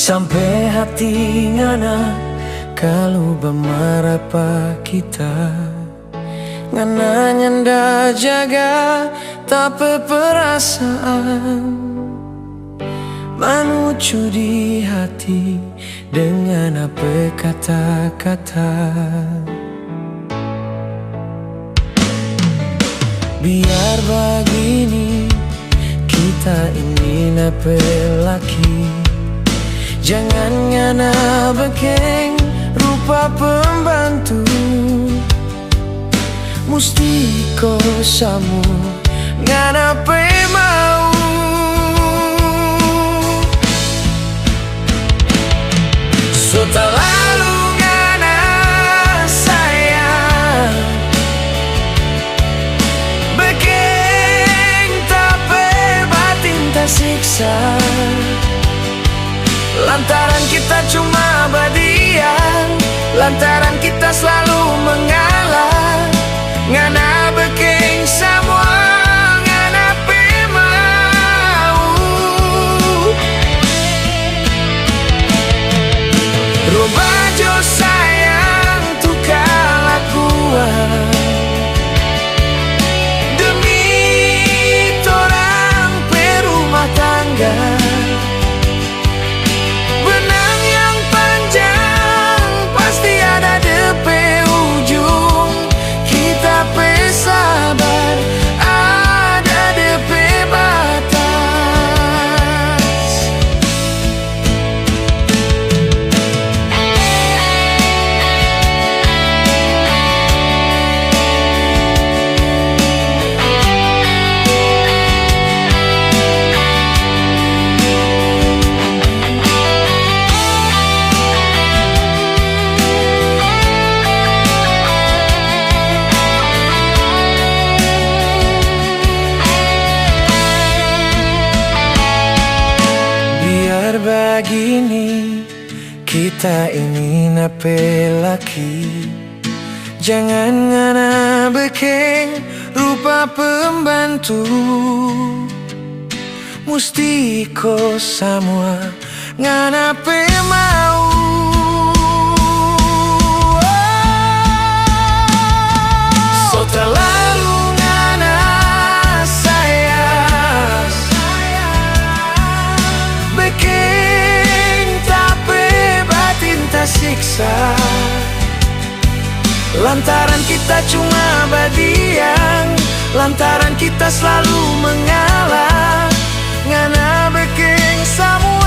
Sampai hati ngana kalau bemarapa kita ngana nyanda jaga tapi perasaan manucu di hati dengan apa kata-kata. Biar begini kita ini nape laki, jangan ngana bekeng rupa pembantu. Musti kosamu ngana pe mau. So terlalu ngana sayang, bekeng tapi batin tersiksa. Lantaran kita cuma badian, lantaran kita selalu mengalah. Ngana bekeng semua, ngana pe mau. Robajo sayang tu kalakuan demi torang pe rumah tangga. Begini kita ini nape laki, jangan ngana bekeng rupa pembantu. Musti ko semua ngana pe mau. So terlalu ngana sayang, bekeng tapi batin tersiksa. Lantaran kita cuma badian, lantaran kita selalu mengalah. Ngana bekeng semua.